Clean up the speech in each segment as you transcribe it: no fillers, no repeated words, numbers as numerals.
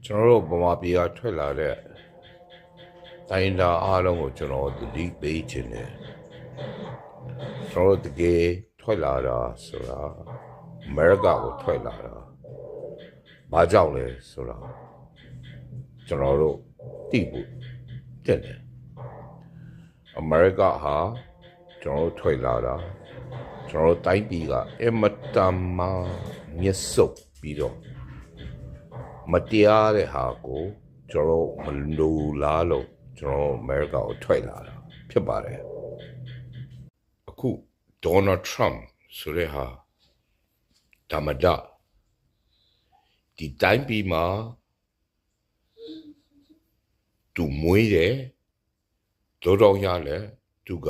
ကျွန်တော်တို့ဗမာပြည်ကထွက်လာတဲ့တိုင်းသားအားလုံးကိုကျွန်တော်သတိပေးခြင်းနဲ့ကျွန်တော်တို့တကယ်ထွက်လာတာဆိုတာအမေရိကကိုထွက်လာတာဘာကြောင့်လဲဆိုတာကျွန်တော်တို့သိဖို့တက်တယ်အမေရိကဟာကျွန်တော်တို့ထွက်လာတာကျွန်တော်တို့တိုင်းပြည်ကအမတန်မှမြတ်စုပ်ပြီးတော့မတရားတဲ့ဟာကိုကျွန်တော်မလိုလားလို့ကျွန်တော်အမေရိကကိုထွက်လာတာဖြစ်ပါတယ်အခုဒေါ်နယ်ထရမ့်ဆိုတဲ့ဟာဓမ္မဒဒီတိုင်းပြည်မှာသူမွေးတယ်တော်ရလဲသူက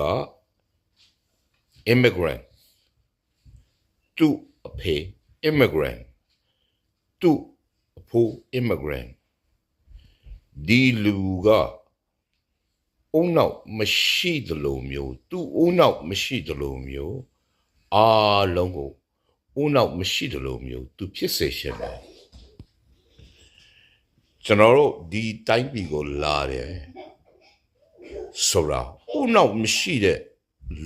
immigrant သူအဖေ immigrant သူအဖိုး immigrant ဒီလူကအုံနောက်မရှိသလိုမျိုးသူအုံနောက်မရှိသလိုမျိုးအားလုံးကိုအုံနောက်မရှိသလိုမျိုးသူဖြစ်စေရှင်တယ်ကျွန်တော်တို့ဒီတိုင်းပြည်ကိုလာတယ်ဆိုတာအုံနောက်မရှိတဲ့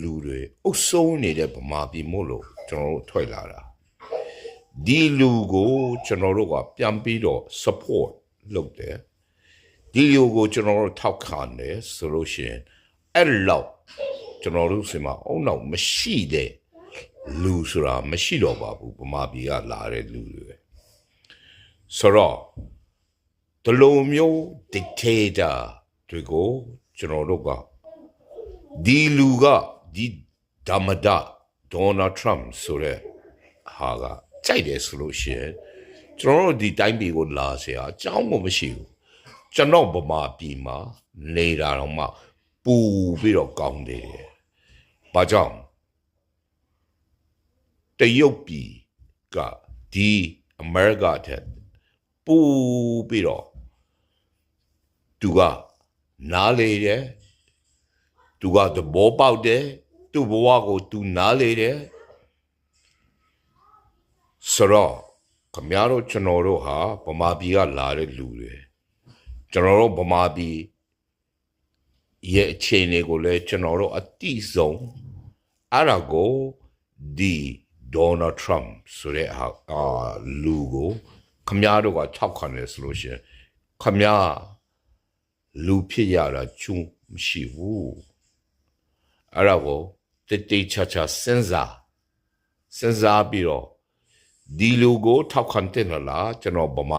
လူတွေအုပ်စိုးနေတဲ့ဗမာပြည်မို့လို့ကျွန်တော်တို့ထွက်လာတာဒီလူကိုကျွန်တော်တို့ကပြန်ပြီးတော့ support လုပ်တယ်ဒီလူကိုကျွန်တော်တို့ထောက်ခံတယ်ဆိုလို့ရှိရင်အဲ့လောက်ကျွန်တော်တို့ဆီမှာအုံနောက်မရှိတဲ့လူဆိုတာမရှိတော့ပါဘူးဗမာပြည်ကလာတဲ့လူတွေဆိုတော့ဒီလိုမျိုး dictator တွေကိုကျွန်တော်တို့ကဒီလူကဒီဓမ္မဒဒေါ်နယ်ထရမ့်ဆိုတဲ့ဟာကကြိုက်တယ်ဆိုလို့ရှိရင်ကျွန်တော်တို့ဒီတိုင်းပြည်ကိုလာเสียအကြောင်းကိုမရှိဘူးကျွန်တော်ဗမာပြည်မှာနေတာတော့မှပူပြီးတော့ကောင်းတယ်။ဘာကြောင့်တရုတ်ပြည်ကဒီအမေရိကတဲ့ပူပြီးတော့သူကနားလေတယ်သူကသဘောပေါက်တယ်သူ့ဘဝကိုသူနားလေတယ်ဆိုတော့ခင်ဗျားတို့ကျွန်တော်တို့ဟာဗမာပြည်ကလာတဲ့လူတွေကျွန်တော်တို့ဗမာပြည်ရဲ့အခြေအနေကိုလည်းကျွန်တော်တို့အတိဆုံးအဲ့ဒါကိုဒီဒေါ်နယ်ထရမ့်ဆိုတဲ့လူကိုခင်ဗျားတို့ကထောက်ခံတယ်ဆိုလို့ရှိရင်ခင်ဗျားလူဖြစ်ရတာချူမရှိဘူးအဲ့ဒါကိုတိတ်ချာချာစဉ်းစားပြီးတော့ဒီလူကိုထောက်ခံတဲ့လားကျွန်တော်ဗမာ